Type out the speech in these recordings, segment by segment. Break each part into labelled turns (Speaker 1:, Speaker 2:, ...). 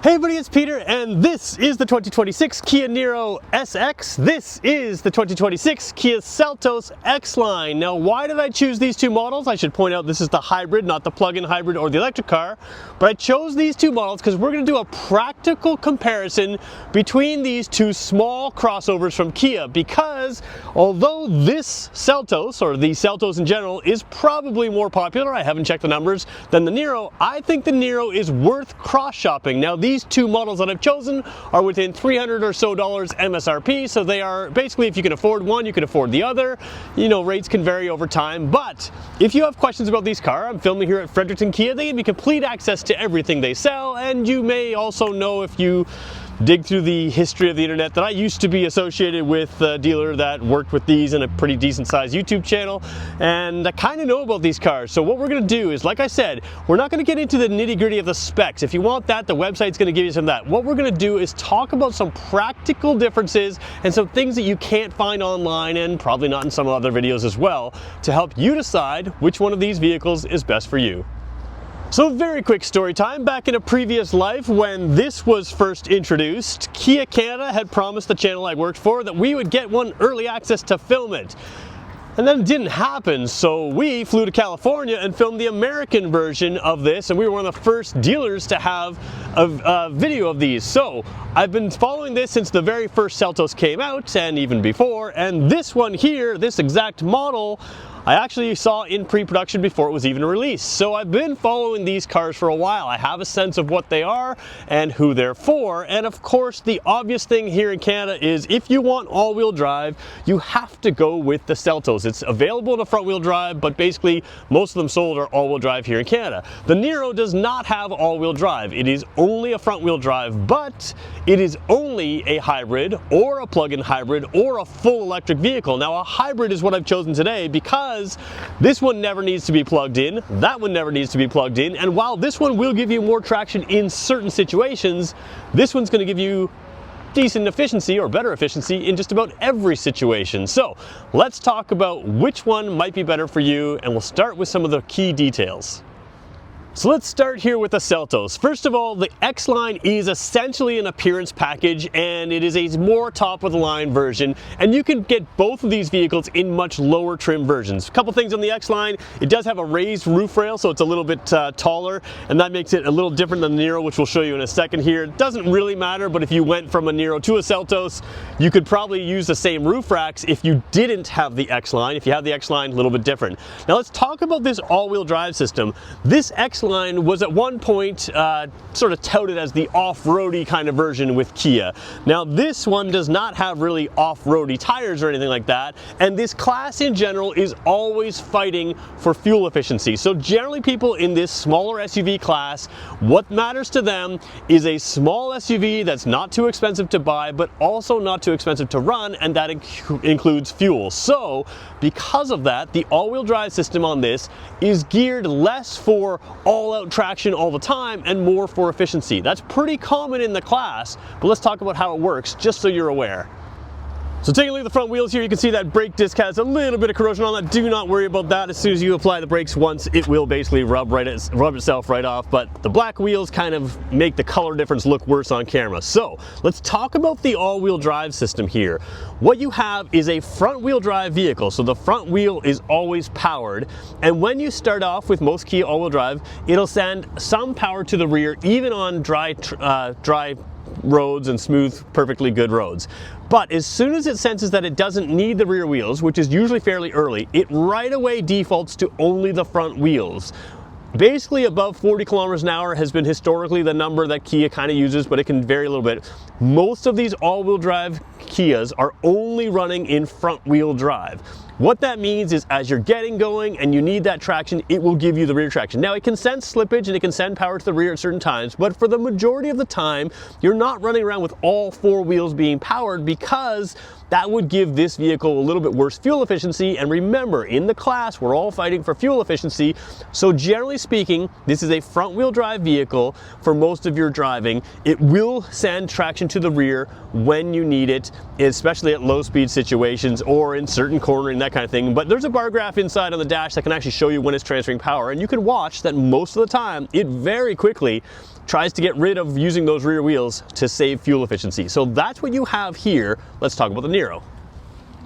Speaker 1: Hey everybody, it's Peter, and this is the 2026 Kia Niro SX. This is the 2026 Kia Seltos X-Line. Now, why did I choose these two models? I should point out this is the hybrid, not the plug-in hybrid or the electric car. But I chose these two models because we're going to do a practical comparison between these two small crossovers from Kia. Because although this Seltos, or the Seltos in general, is probably more popular, I haven't checked the numbers, than the Niro, I think the Niro is worth cross-shopping. Now, these two models that I've chosen are within $300 or so MSRP, so they are basically, if you can afford one, you can afford the other. You know, rates can vary over time, but if you have questions about these cars, I'm filming here at Fredericton Kia, they give you complete access to everything they sell, and you may also know, if you dig through the history of the internet, that I used to be associated with a dealer that worked with these in a pretty decent sized YouTube channel, and I kind of know about these cars. So what we're going to do is, like I said, we're not going to get into the nitty gritty of the specs. If you want that, the website's going to give you some of that. What we're going to do is talk about some practical differences and some things that you can't find online, and probably not in some other videos as well, to help you decide which one of these vehicles is best for you. So, very quick story time. Back in a previous life, when this was first introduced, Kia Canada had promised the channel I worked for that we would get one early access to film it. And then it didn't happen, so we flew to California and filmed the American version of this, and we were one of the first dealers to have a video of these. So I've been following this since the very first Seltos came out, and even before, and this one here, this exact model, I actually saw in pre-production before it was even released. So I've been following these cars for a while. I have a sense of what they are and who they're for. And of course, the obvious thing here in Canada is if you want all-wheel drive, you have to go with the Seltos. It's available in a front-wheel drive, but basically most of them sold are all-wheel drive here in Canada. The Niro does not have all-wheel drive. It is only a front-wheel drive, but it is only a hybrid or a plug-in hybrid or a full electric vehicle. Now, a hybrid is what I've chosen today because this one never needs to be plugged in, that one never needs to be plugged in, and while this one will give you more traction in certain situations, this one's going to give you decent efficiency or better efficiency in just about every situation. So let's talk about which one might be better for you, and we'll start with some of the key details. So let's start here with the Seltos. First of all, the X-Line is essentially an appearance package, and it is a more top-of-the-line version, and you can get both of these vehicles in much lower trim versions. A couple things on the X-Line: it does have a raised roof rail, so it's a little bit taller, and that makes it a little different than the Niro, which we'll show you in a second here. It doesn't really matter, but if you went from a Niro to a Seltos, you could probably use the same roof racks if you didn't have the X-Line. If you have the X-Line, a little bit different. Now let's talk about this all-wheel drive system. This X-Line was at one point sort of touted as the off-roady kind of version with Kia. Now this one does not have really off-roady tires or anything like that, and this class in general is always fighting for fuel efficiency. So generally people in this smaller SUV class, what matters to them is a small SUV that's not too expensive to buy but also not too expensive to run, and that includes fuel. So because of that, the all-wheel drive system on this is geared less for all-out traction all the time and more for efficiency. That's pretty common in the class, but let's talk about how it works just so you're aware. So taking a look at the front wheels here, you can see that brake disc has a little bit of corrosion on that. Do not worry about that. As soon as you apply the brakes once, it will basically rub itself right off, but the black wheels kind of make the color difference look worse on camera. So let's talk about the all-wheel drive system here. What you have is a front-wheel drive vehicle, so the front wheel is always powered, and when you start off with most Kia all-wheel drive, it'll send some power to the rear, even on dry roads and smooth, perfectly good roads. But as soon as it senses that it doesn't need the rear wheels, which is usually fairly early, it right away defaults to only the front wheels. Basically above 40 kilometers an hour has been historically the number that Kia kind of uses, but it can vary a little bit. Most of these all-wheel drive Kias are only running in front-wheel drive. What that means is as you're getting going and you need that traction, it will give you the rear traction. Now it can sense slippage and it can send power to the rear at certain times, but for the majority of the time, you're not running around with all four wheels being powered, because that would give this vehicle a little bit worse fuel efficiency. And remember, in the class, we're all fighting for fuel efficiency. So generally speaking, this is a front wheel drive vehicle for most of your driving. It will send traction to the rear when you need it, especially at low speed situations or in certain cornering, that kind of thing. But there's a bar graph inside on the dash that can actually show you when it's transferring power, and you can watch that most of the time it very quickly tries to get rid of using those rear wheels to save fuel efficiency. So that's what you have here. Let's talk about the Niro.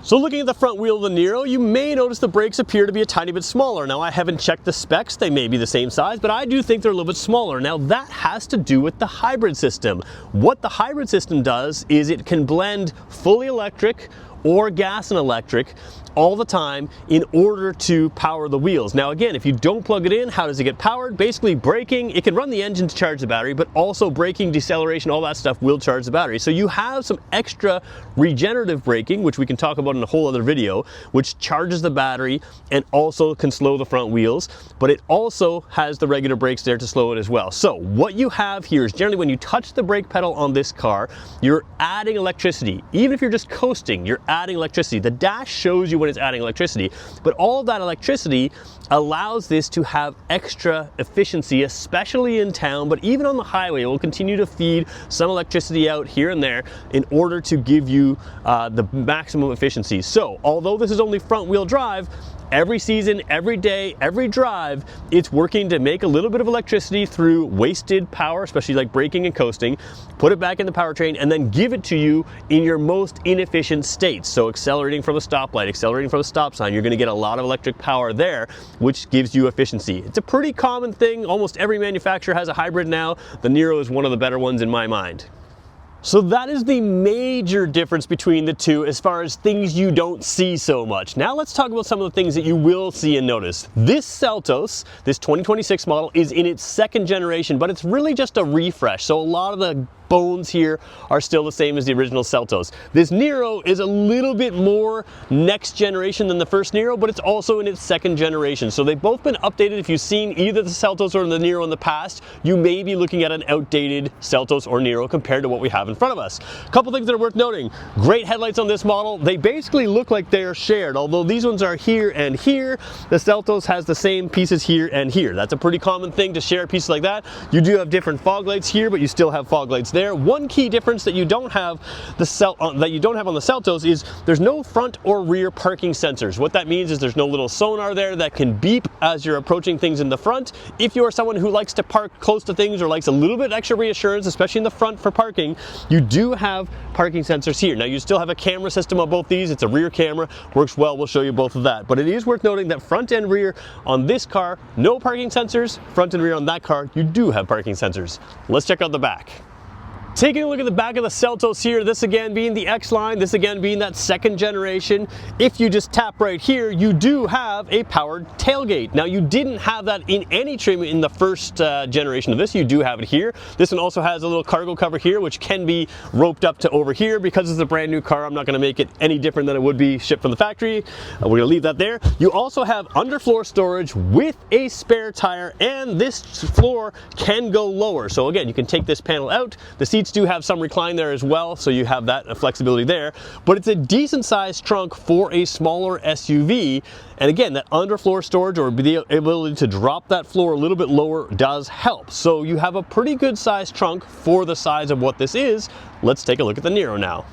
Speaker 1: So looking at the front wheel of the Niro, you may notice the brakes appear to be a tiny bit smaller. Now I haven't checked the specs, they may be the same size, but I do think they're a little bit smaller. Now that has to do with the hybrid system. What the hybrid system does is it can blend fully electric or gas and electric all the time in order to power the wheels. Now again, if you don't plug it in, how does it get powered? Basically braking, it can run the engine to charge the battery, but also braking, deceleration, all that stuff will charge the battery. So you have some extra regenerative braking, which we can talk about in a whole other video, which charges the battery and also can slow the front wheels, but it also has the regular brakes there to slow it as well. So what you have here is generally when you touch the brake pedal on this car, you're adding electricity. Even if you're just coasting, you're adding electricity. The dash shows you when it's adding electricity, but all of that electricity allows this to have extra efficiency, especially in town, but even on the highway. It will continue to feed some electricity out here and there in order to give you the maximum efficiency. So although this is only front wheel drive, every season, every day, every drive, it's working to make a little bit of electricity through wasted power, especially like braking and coasting, put it back in the powertrain, and then give it to you in your most inefficient states. So accelerating from a stoplight, accelerating from a stop sign, you're gonna get a lot of electric power there, which gives you efficiency. It's a pretty common thing. Almost every manufacturer has a hybrid now. The Niro is one of the better ones in my mind. So that is the major difference between the two as far as things you don't see so much. Now let's talk about some of the things that you will see and notice. This Seltos, this 2026 model, is in its second generation, but it's really just a refresh. So a lot of the bones here are still the same as the original Seltos. This Niro is a little bit more next generation than the first Niro, but it's also in its second generation. So they've both been updated. If you've seen either the Seltos or the Niro in the past, you may be looking at an outdated Seltos or Niro compared to what we have in front of us. A couple things that are worth noting. Great headlights on this model. They basically look like they are shared. Although these ones are here and here, the Seltos has the same pieces here and here. That's a pretty common thing to share pieces like that. You do have different fog lights here, but you still have fog lights there. One key difference that you don't have on the Seltos is there's no front or rear parking sensors. What that means is there's no little sonar there that can beep as you're approaching things in the front. If you are someone who likes to park close to things or likes a little bit extra reassurance, especially in the front for parking, you do have parking sensors here. Now you still have a camera system on both these. It's a rear camera, works well. We'll show you both of that. But it is worth noting that front and rear on this car, no parking sensors. Front and rear on that car, you do have parking sensors. Let's check out the back. Taking a look at the back of the Seltos here, this again being the X-Line, this again being that second generation. If you just tap right here, you do have a powered tailgate. Now you didn't have that in any trim in the first generation of this. You do have it here. This one also has a little cargo cover here, which can be roped up to over here. Because it's a brand new car, I'm not gonna make it any different than it would be shipped from the factory. We're gonna leave that there. You also have underfloor storage with a spare tire, and this floor can go lower. So again, you can take this panel out. The seats do have some recline there as well, so you have that flexibility there, but it's a decent sized trunk for a smaller SUV. And again, that underfloor storage or the ability to drop that floor a little bit lower does help. So you have a pretty good sized trunk for the size of what this is. Let's take a look at the Niro now.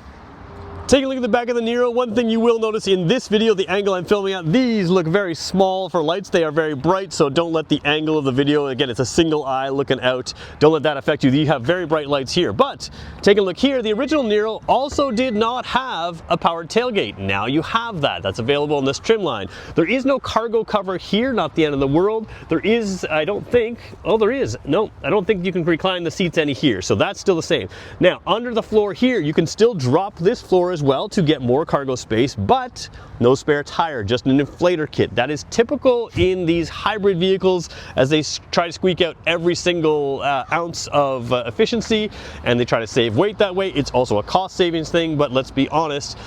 Speaker 1: Taking a look at the back of the Niro, one thing you will notice in this video, the angle I'm filming at, these look very small for lights. They are very bright, so don't let the angle of the video, again, it's a single eye looking out, don't let that affect you. You have very bright lights here. But take a look here, the original Niro also did not have a powered tailgate. Now you have that. That's available in this trim line. There is no cargo cover here, not the end of the world. There is, I don't think, oh there is, no, I don't think you can recline the seats any here, so that's still the same. Now, under the floor here, you can still drop this floor as well to get more cargo space, but no spare tire, just an inflator kit. That is typical in these hybrid vehicles as they try to squeak out every single ounce of efficiency, and they try to save weight that way. It's also a cost savings thing, but let's be honest,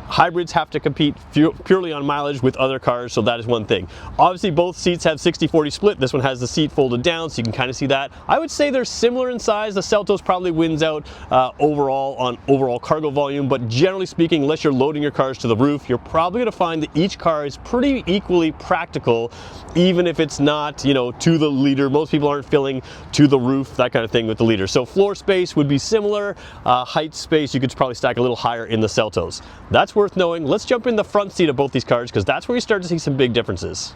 Speaker 1: hybrids have to compete purely on mileage with other cars, so that is one thing. Obviously both seats have 60-40 split. This one has the seat folded down, so you can kind of see that. I would say they're similar in size. The Seltos probably wins out overall on overall cargo volume, but generally speaking, unless you're loading your cars to the roof, you're probably going to find that each car is pretty equally practical, even if it's not, you know, to the leader. Most people aren't filling to the roof, that kind of thing with the leader. So floor space would be similar. Height space, you could probably stack a little higher in the Seltos. That's worth knowing. Let's jump in the front seat of both these cars because that's where you start to see some big differences.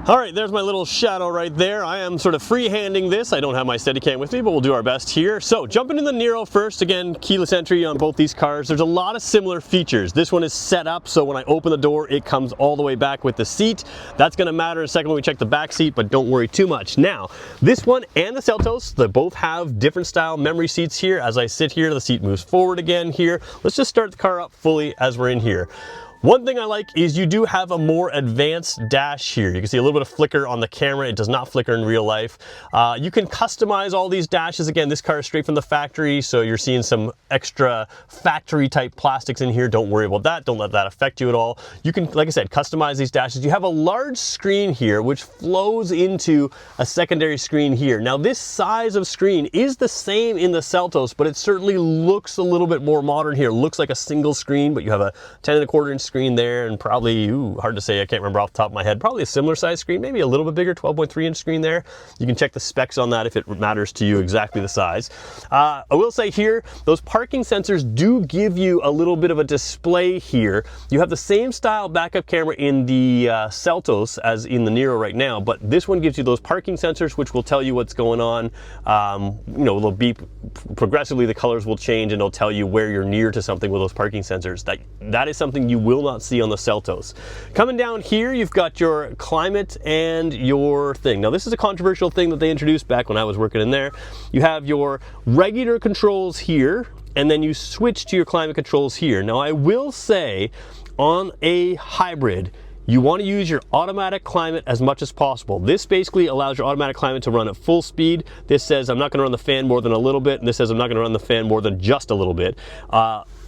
Speaker 1: All right, there's my little shadow right there. I am sort of free-handing this. I don't have my Steadicam with me, but we'll do our best here. So jumping in the Niro first, again, keyless entry on both these cars. There's a lot of similar features. This one is set up so when I open the door, it comes all the way back with the seat. That's gonna matter in a second when we check the back seat, but don't worry too much. Now, this one and the Seltos, they both have different style memory seats here. As I sit here, the seat moves forward again here. Let's just start the car up fully as we're in here. One thing I like is you do have a more advanced dash here. You can see a little bit of flicker on the camera. It does not flicker in real life. You can customize all these dashes. Again, this car is straight from the factory, so you're seeing some extra factory type plastics in here. Don't worry about that. Don't let that affect you at all. You can, like I said, customize these dashes. You have a large screen here which flows into a secondary screen here. Now this size of screen is the same in the Seltos, but it certainly looks a little bit more modern here. It looks like a single screen, but you have a 10.25 inch screen there, and probably, hard to say, I can't remember off the top of my head, probably a similar size screen, maybe a little bit bigger, 12.3 inch screen there. You can check the specs on that if it matters to you exactly the size. I will say here, those parking sensors do give you a little bit of a display here. You have the same style backup camera in the Seltos as in the Niro right now, but this one gives you those parking sensors which will tell you what's going on. You know, they'll beep progressively, the colors will change, and it'll tell you where you're near to something with those parking sensors. That is something you will not see on the Seltos. Coming down here, you've got your climate and your thing. Now this is a controversial thing that they introduced back when I was working in there. You have your regular controls here, and then you switch to your climate controls here. Now I will say, on a hybrid, you want to use your automatic climate as much as possible. This basically allows your automatic climate to run at full speed. This says I'm not going to run the fan more than a little bit, and this says I'm not going to run the fan more than just a little bit.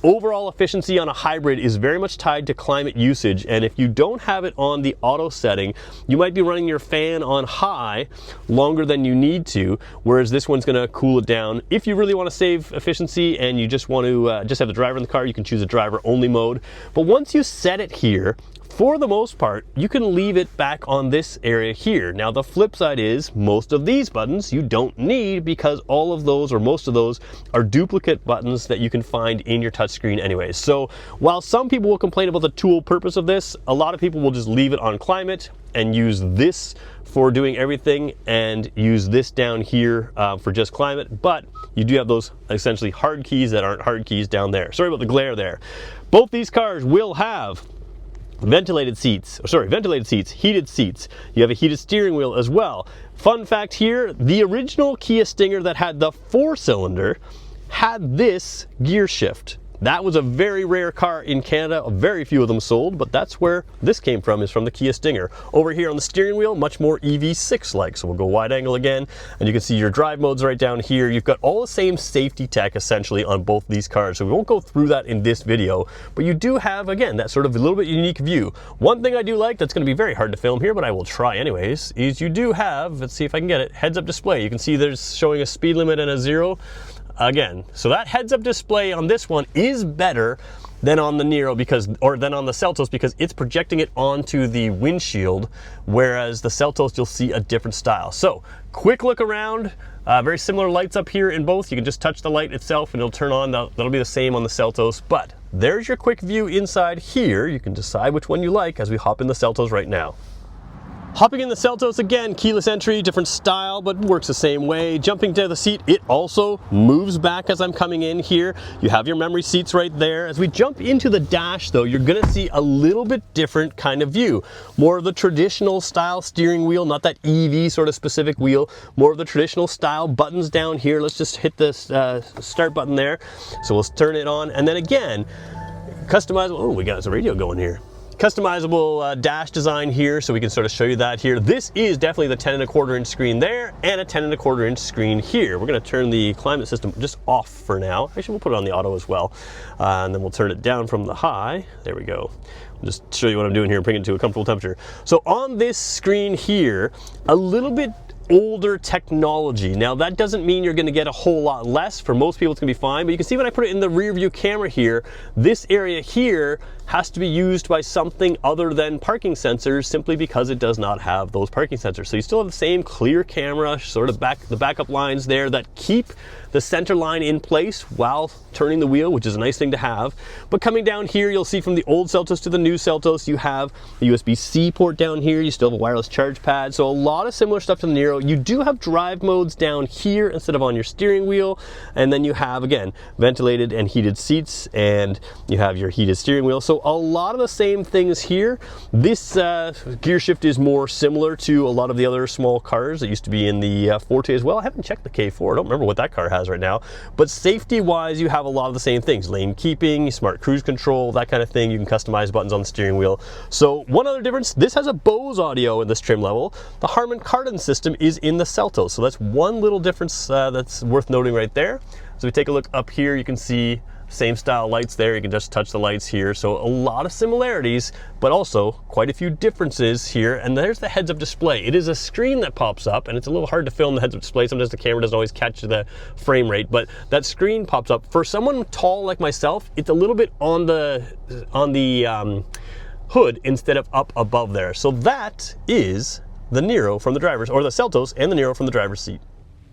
Speaker 1: Overall efficiency on a hybrid is very much tied to climate usage, and if you don't have it on the auto setting, you might be running your fan on high longer than you need to, whereas this one's going to cool it down. If you really want to save efficiency and you just want to just have the driver in the car, you can choose a driver only mode. But once you set it here, for the most part, you can leave it back on this area here. Now the flip side is most of these buttons you don't need, because all of those, or most of those, are duplicate buttons that you can find in your touchscreen anyways. So while some people will complain about the tool purpose of this, a lot of people will just leave it on climate and use this for doing everything, and use this down here for just climate. But you do have those essentially hard keys that aren't hard keys down there. Sorry about the glare there. Both these cars will have ventilated seats, heated seats. You have a heated steering wheel as well. Fun fact here, the original Kia Stinger that had the 4-cylinder had this gear shift. That was a very rare car in Canada. Very few of them sold, but that's where this came from, is from the Kia Stinger. Over here on the steering wheel, much more EV6-like. So we'll go wide angle again, and you can see your drive modes right down here. You've got all the same safety tech essentially on both these cars. So we won't go through that in this video, but you do have, again, that sort of a little bit unique view. One thing I do like that's gonna be very hard to film here, but I will try anyways, is you do have, let's see if I can get it, heads-up display. You can see there's showing a speed limit and a 0. Again, so that heads-up display on this one is better than on the Niro, than on the Seltos, because it's projecting it onto the windshield, whereas the Seltos you'll see a different style. So quick look around, very similar lights up here in both. You can just touch the light itself and it'll turn on. That'll be the same on the Seltos, but there's your quick view inside here. You can decide which one you like as we hop in the Seltos right now. Hopping in the Seltos again, keyless entry, different style, but works the same way. Jumping to the seat, it also moves back as I'm coming in here. You have your memory seats right there. As we jump into the dash though, you're gonna see a little bit different kind of view. More of the traditional style steering wheel, not that EV sort of specific wheel, more of the traditional style buttons down here. Let's just hit this start button there. So we'll turn it on, and then again, customizable, oh, we got a radio going here. Customizable dash design here, so we can sort of show you that here. This is definitely the 10.25 inch screen there, and a 10.25 inch screen here. We're gonna turn the climate system just off for now. Actually, we'll put it on the auto as well. And then we'll turn it down from the high. There we go. I'll just show you what I'm doing here and bring it to a comfortable temperature. So on this screen here, a little bit older technology. Now that doesn't mean you're gonna get a whole lot less. For most people it's gonna be fine, but you can see when I put it in the rear view camera here, this area here has to be used by something other than parking sensors simply because it does not have those parking sensors. So you still have the same clear camera, sort of the backup lines there that keep the center line in place while turning the wheel, which is a nice thing to have. But coming down here, you'll see from the old Seltos to the new Seltos, you have the USB-C port down here. You still have a wireless charge pad. So a lot of similar stuff to the Niro. You do have drive modes down here instead of on your steering wheel. And then you have, again, ventilated and heated seats, and you have your heated steering wheel. So a lot of the same things here. This gear shift is more similar to a lot of the other small cars that used to be in the Forte as well. I haven't checked the K4. I don't remember what that car has right now. But safety wise, you have a lot of the same things. Lane keeping, smart cruise control, that kind of thing. You can customize buttons on the steering wheel. So one other difference, this has a Bose audio in this trim level. The Harman Kardon system is in the Seltos. So that's one little difference that's worth noting right there. So we take a look up here, you can see same style lights there. You can just touch the lights here. So a lot of similarities, but also quite a few differences here. And there's the heads-up display. It is a screen that pops up, and it's a little hard to film the heads-up display. Sometimes the camera doesn't always catch the frame rate, but that screen pops up. For someone tall like myself, it's a little bit on the hood instead of up above there. So that is the Niro from the driver's, or the Seltos and the Niro from the driver's seat.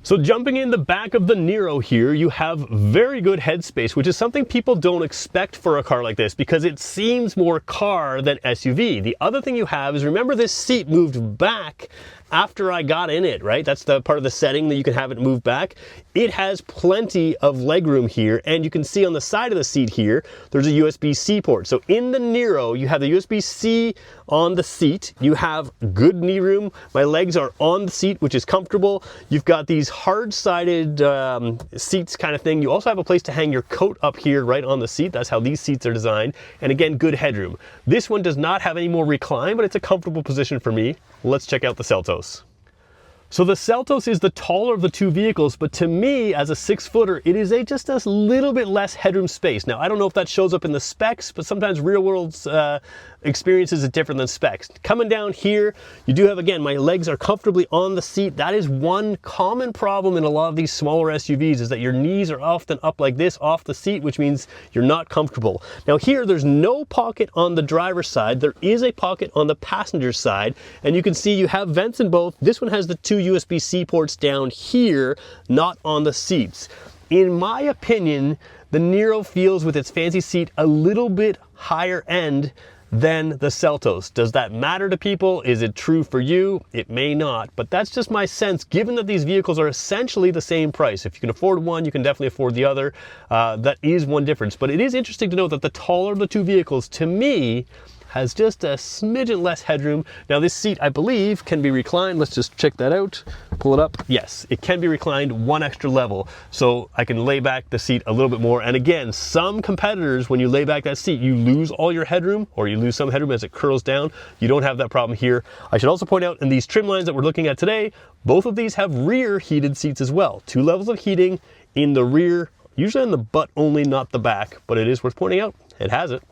Speaker 1: So jumping in the back of the Niro here, you have very good headspace, which is something people don't expect for a car like this because it seems more car than SUV. The other thing you have is, remember, this seat moved back after I got in it, right? That's the part of the setting that you can have it move back. It has plenty of legroom here, and you can see on the side of the seat here, there's a USB-C port. So in the Niro, you have the USB-C on the seat. You have good knee room. My legs are on the seat, which is comfortable. You've got these hard-sided seats kind of thing. You also have a place to hang your coat up here right on the seat. That's how these seats are designed. And again, good headroom. This one does not have any more recline, but it's a comfortable position for me. Let's check out the Seltos. So the Seltos is the taller of the two vehicles, but to me, as a 6-footer, it is just a little bit less headroom space. Now, I don't know if that shows up in the specs, but sometimes real world experiences are different than specs. Coming down here, you do have, again, my legs are comfortably on the seat. That is one common problem in a lot of these smaller SUVs, is that your knees are often up like this off the seat, which means you're not comfortable. Now here, there's no pocket on the driver's side. There is a pocket on the passenger side, and you can see you have vents in both. This one has the two USB-C ports down here, not on the seats. In my opinion, the Niro feels, with its fancy seat, a little bit higher end than the Seltos. Does that matter to people? Is it true for you? It may not, but that's just my sense, given that these vehicles are essentially the same price. If you can afford one, you can definitely afford the other. That is one difference, but it is interesting to note that the taller of the two vehicles, to me, has just a smidgen less headroom. Now this seat, I believe, can be reclined. Let's just check that out. Pull it up. Yes, it can be reclined one extra level. So I can lay back the seat a little bit more. And again, some competitors, when you lay back that seat, you lose all your headroom, or you lose some headroom as it curls down. You don't have that problem here. I should also point out, in these trim lines that we're looking at today, both of these have rear heated seats as well. 2 levels of heating in the rear, usually in the butt only, not the back, but it is worth pointing out, it has it.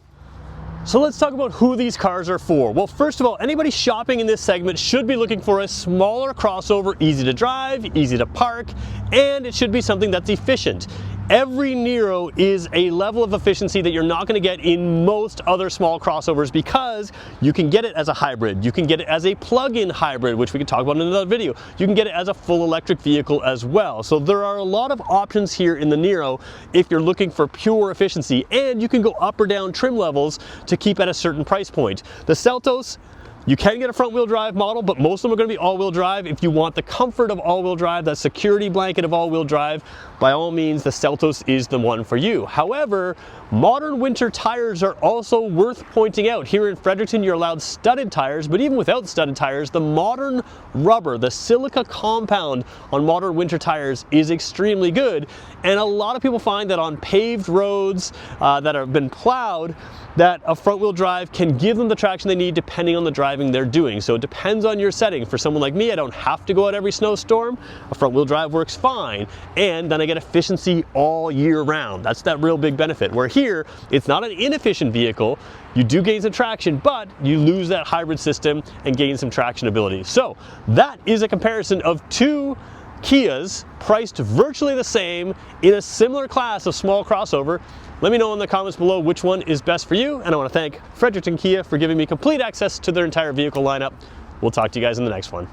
Speaker 1: So let's talk about who these cars are for. Well, first of all, anybody shopping in this segment should be looking for a smaller crossover, easy to drive, easy to park, and it should be something that's efficient. Every Niro is a level of efficiency that you're not going to get in most other small crossovers, because you can get it as a hybrid, you can get it as a plug-in hybrid, which we can talk about in another video. You can get it as a full electric vehicle as well. So there are a lot of options here in the Niro if you're looking for pure efficiency, and you can go up or down trim levels to keep at a certain price point. The Seltos, you can get a front-wheel drive model, but most of them are going to be all-wheel drive. If you want the comfort of all-wheel drive, that security blanket of all-wheel drive, by all means, the Seltos is the one for you. However, modern winter tires are also worth pointing out. Here in Fredericton, you're allowed studded tires, but even without studded tires, the modern rubber, the silica compound on modern winter tires is extremely good. And a lot of people find that on paved roads that have been plowed, that a front-wheel drive can give them the traction they need depending on the driving they're doing. So it depends on your setting. For someone like me, I don't have to go out every snowstorm. A front-wheel drive works fine, and then I get efficiency all year round. That's that real big benefit. Where here, it's not an inefficient vehicle. You do gain some traction, but you lose that hybrid system and gain some traction ability. So that is a comparison of two Kias priced virtually the same in a similar class of small crossover. Let me know in the comments below which one is best for you, and I want to thank Fredericton Kia for giving me complete access to their entire vehicle lineup. We'll talk to you guys in the next one.